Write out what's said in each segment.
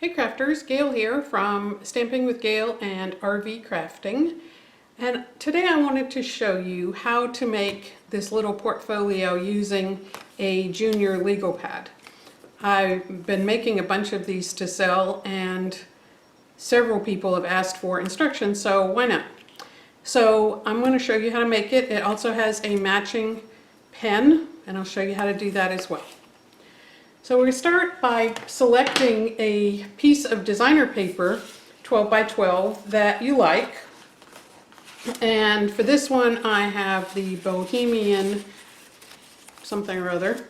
Hey crafters, Gail here from Stamping with Gail and RV Crafting. And today I wanted to show you how to make this little portfolio using a junior legal pad. I've been making a bunch of these to sell and several people have asked for instructions, so why not? So I'm going to show you how to make it. It also has a matching pen and I'll show you how to do that as well. So we start by selecting a piece of designer paper, 12 by 12, that you like. And for this one I have the Bohemian something or other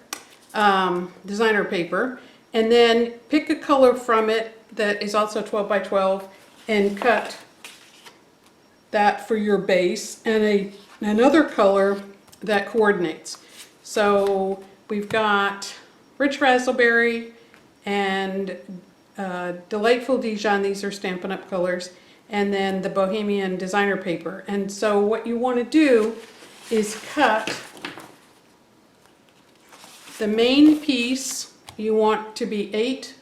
designer paper. And then pick a color from it that is also 12 by 12 and cut that for your base, and another color that coordinates. So we've got Rich Razzleberry and Delightful Dijon, these are Stampin' Up! Colors, and then the Bohemian designer paper. And so what you want to do is cut the main piece. You want to be 8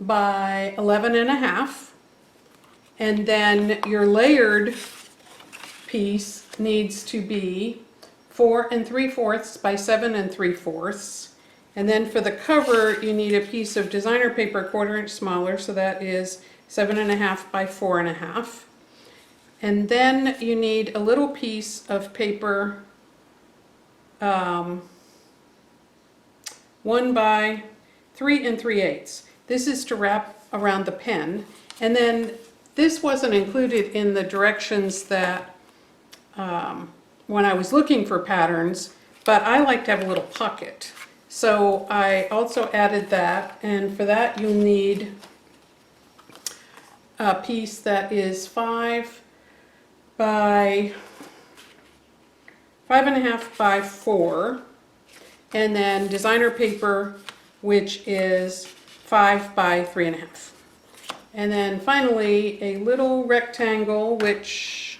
by 11.5, and then your layered piece needs to be 4 3/4 by 7 3/4. And then for the cover, you need a piece of designer paper 1/4 inch smaller, so that is 7.5 by 4.5. And then you need a little piece of paper 1 by 3 3/8. This is to wrap around the pen. And then this wasn't included in the directions that when I was looking for patterns, but I like to have a little pocket. So I also added that, and for that you'll need a piece that is 5 by 5.5 by 4, and then designer paper, which is 5 by 3.5. And then finally a little rectangle, which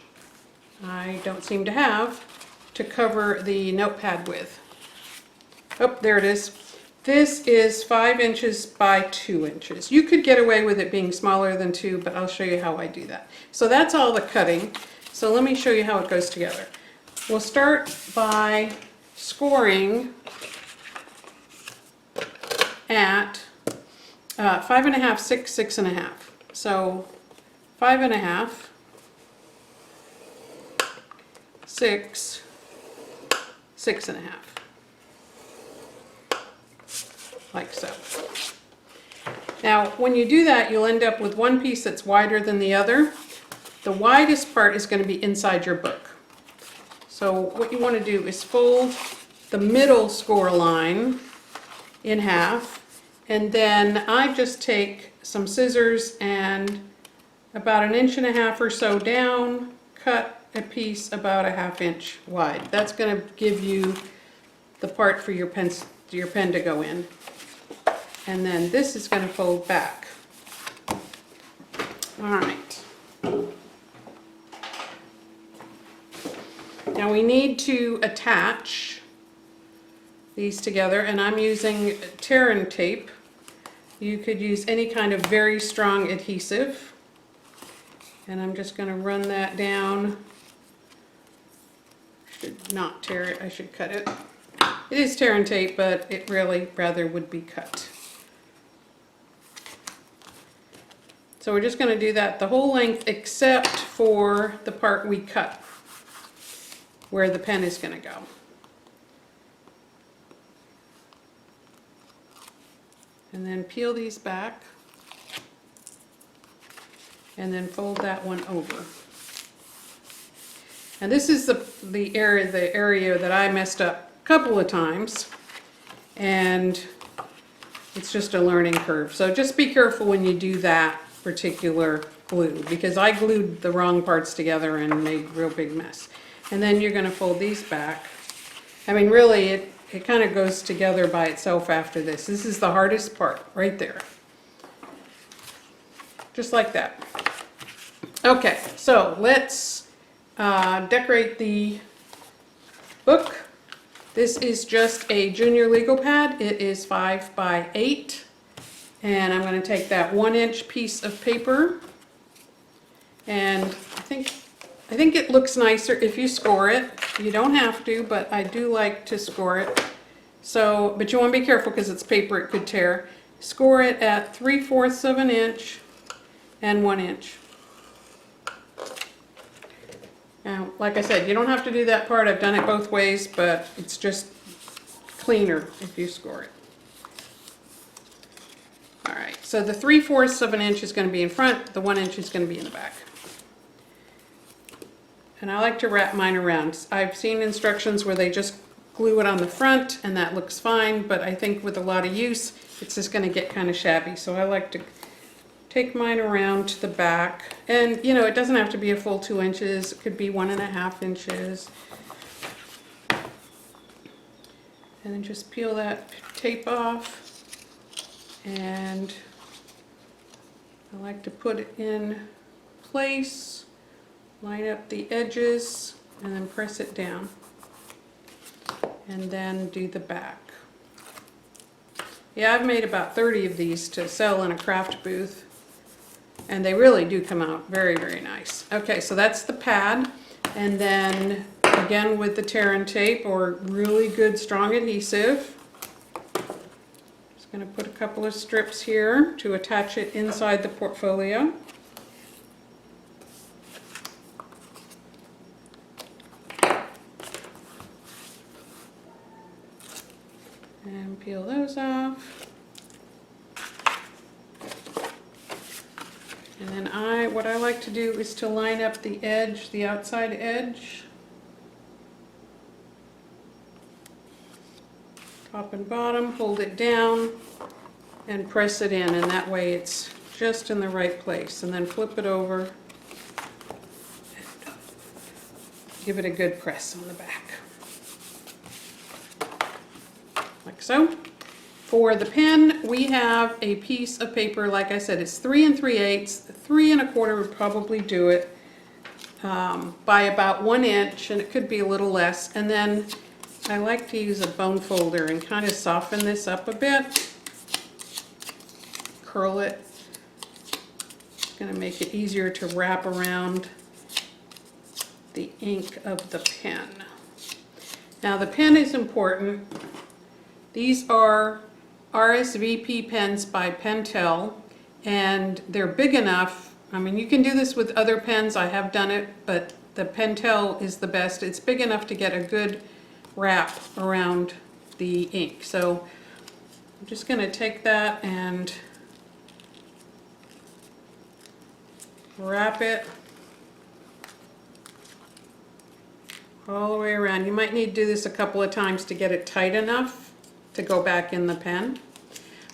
I don't seem to have, to cover the notepad with. Oh, there it is. This is 5 inches by 2 inches. You could get away with it being smaller than 2, but I'll show you how I do that. So that's all the cutting. So let me show you how it goes together. We'll start by scoring at 5.5, 6, 6.5. So 5.5, 6, 6.5. Like so. Now when you do that, you'll end up with one piece that's wider than the other. The widest part is going to be inside your book. So what you want to do is fold the middle score line in half, and then I just take some scissors and about 1.5 inches or so down, cut a piece about 1/2 inch wide. That's going to give you the part for your pen to go in. And then this is going to fold back. All right. Now we need to attach these together, and I'm using Terran tape. You could use any kind of very strong adhesive. And I'm just going to run that down. Should not tear it, I should cut it. It is Terran tape, but it really rather would be cut. So we're just going to do that the whole length except for the part we cut, where the pen is going to go. And then peel these back, and then fold that one over. And this is the area that I messed up a couple of times, and it's just a learning curve. So just be careful when you do that particular glue, because I glued the wrong parts together and made a real big mess. And then you're going to fold these back. I mean, really, it kind of goes together by itself after this. This is the hardest part right there. Just like that. Okay, so let's decorate the book. This is just a junior legal pad. It is 5 by 8. And I'm going to take that 1-inch piece of paper, and I think it looks nicer if you score it. You don't have to, but I do like to score it. So, but you want to be careful because it's paper, it could tear. Score it at 3/4 of an inch and 1 inch. Now, like I said, you don't have to do that part. I've done it both ways, but it's just cleaner if you score it. All right, so the 3/4 of an inch is going to be in front, the 1 inch is going to be in the back. And I like to wrap mine around. I've seen instructions where they just glue it on the front and that looks fine, but I think with a lot of use, it's just going to get kind of shabby. So I like to take mine around to the back. And you know, it doesn't have to be a full 2 inches. It could be 1.5 inches. And then just peel that tape off. And I like to put it in place, line up the edges, and then press it down. And then do the back. Yeah, I've made about 30 of these to sell in a craft booth, and they really do come out very, very nice. Okay, so that's the pad, and then again with the tear and tape or really good strong adhesive. Just going to put a couple of strips here to attach it inside the portfolio. And peel those off. And then what I like to do is to line up the edge, the outside edge. Top and bottom, hold it down and press it in, and that way it's just in the right place. And then flip it over and give it a good press on the back. Like so. For the pen, we have a piece of paper, like I said, it's 3 3/8. 3 1/4 would probably do it, by about 1 inch, and it could be a little less. And then I like to use a bone folder and kind of soften this up a bit, curl it. It's going to make it easier to wrap around the ink of the pen. Now the pen is important. These are RSVP pens by Pentel, and they're big enough. I mean, you can do this with other pens. I have done it, but the Pentel is the best. It's big enough to get a good wrap around the ink. So I'm just going to take that and wrap it all the way around. You might need to do this a couple of times to get it tight enough to go back in the pen.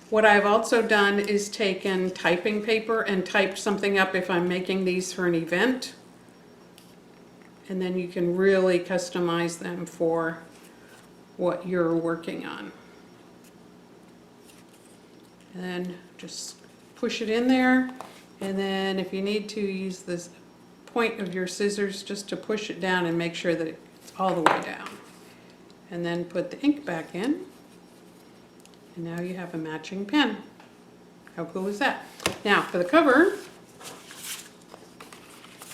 What I've also done is taken typing paper and typed something up if I'm making these for an event. And then you can really customize them for what you're working on. And then just push it in there, and then if you need to, use this point of your scissors just to push it down and make sure that it's all the way down. And then put the ink back in. And now you have a matching pen. How cool is that? Now for the cover,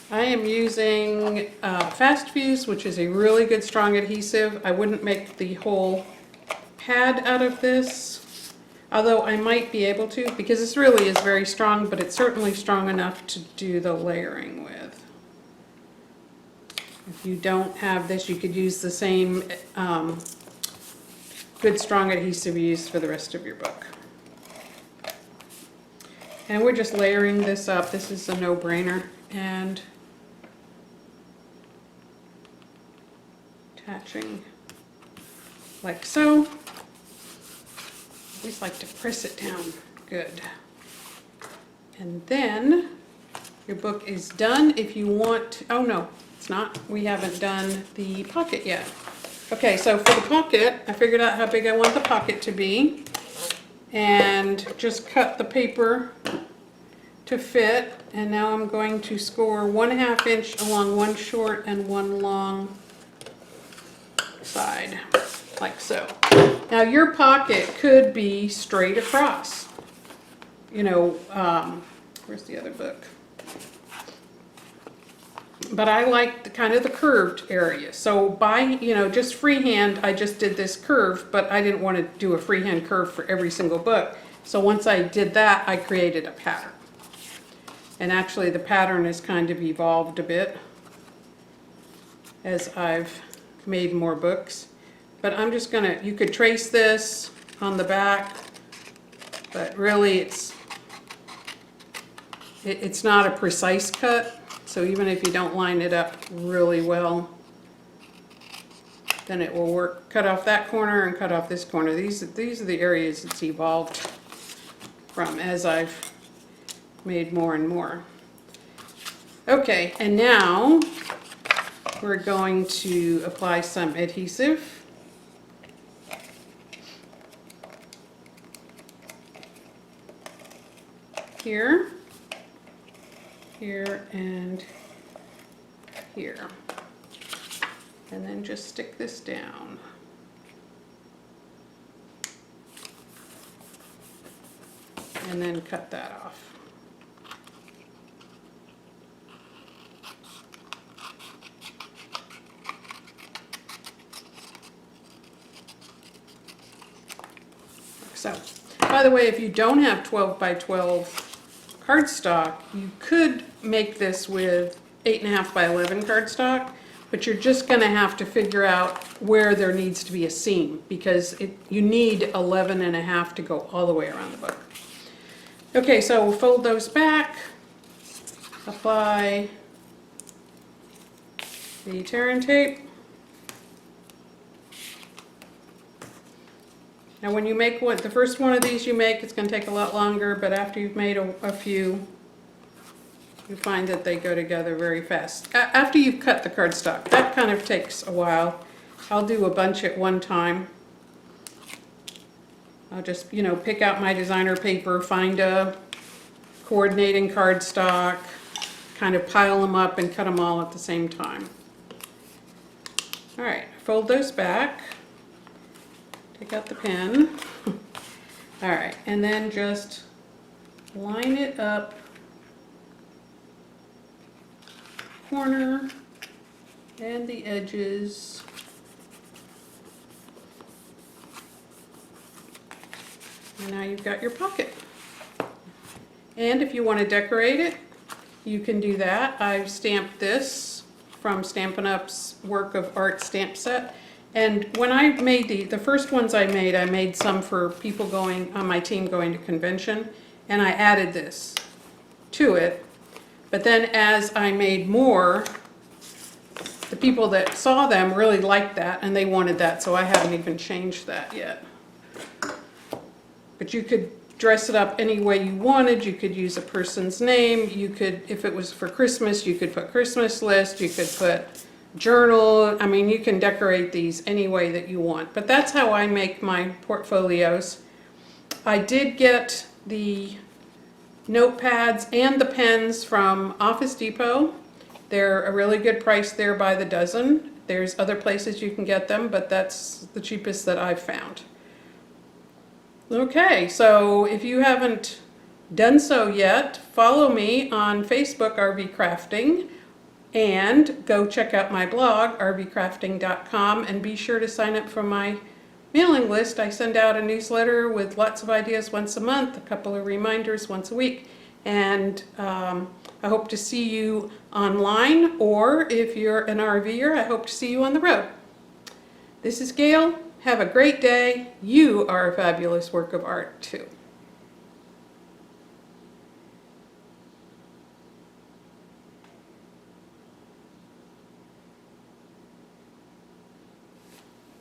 I am using Fast Fuse, which is a really good strong adhesive. I wouldn't make the whole pad out of this, although I might be able to, because this really is very strong, but it's certainly strong enough to do the layering with. If you don't have this, you could use the same good strong adhesive you use for the rest of your book. And we're just layering this up. This is a no-brainer. And attaching like so. I always like to press it down good. And then your book is done. If you want, oh no, it's not. We haven't done the pocket yet. Okay, so for the pocket, I figured out how big I want the pocket to be, and just cut the paper to fit. And now I'm going to score 1/2 inch along one short and one long side, like so. Now your pocket could be straight across. you know, where's the other book? But I like the kind of the curved area. So by, you know, just freehand, I just did this curve, but I didn't want to do a freehand curve for every single book. So once I did that, I created a pattern. And actually the pattern has kind of evolved a bit as I've made more books. But I'm just gonna, you could trace this on the back, but really it's not a precise cut. So even if you don't line it up really well, then it will work. Cut off that corner and cut off this corner. These are the areas it's evolved from as I've made more and more. Okay, and now we're going to apply some adhesive. Here, here, and here. And then just stick this down. And then cut that off. So, by the way, if you don't have 12 by 12 cardstock, you could make this with 8.5 by 11 cardstock, but you're just going to have to figure out where there needs to be a seam, because you need 11.5 to go all the way around the book. Okay, so we'll fold those back, apply the tear-in tape. Now when you make the first one of these you make, it's going to take a lot longer, but after you've made a few, you find that they go together very fast. After you've cut the cardstock, that kind of takes a while. I'll do a bunch at one time. I'll just, you know, pick out my designer paper, find a coordinating cardstock, kind of pile them up and cut them all at the same time. All right, fold those back. Take out the pen. All right, and then just line it up, corner and the edges. And now you've got your pocket. And if you want to decorate it, you can do that. I've stamped this from Stampin' Up's Work of Art stamp set. And when I made the first ones I made some for people going on my team going to convention, and I added this to it. But then as I made more, the people that saw them really liked that and they wanted that, so I haven't even changed that yet. But you could dress it up any way you wanted. You could use a person's name. You could, if it was for Christmas, you could put Christmas list, you could put journal. I mean, you can decorate these any way that you want, but that's how I make my portfolios. I did get the notepads and the pens from Office Depot. They're a really good price there by the dozen. There's other places you can get them, but that's the cheapest that I've found. Okay, so if you haven't done so yet, follow me on Facebook, RV Crafting, and go check out my blog, rvcrafting.com, and be sure to sign up for my mailing list. I send out a newsletter with lots of ideas once a month, a couple of reminders once a week, and I hope to see you online, or if you're an RVer, I hope to see you on the road. This is Gail. Have a great day. You are a fabulous work of art too.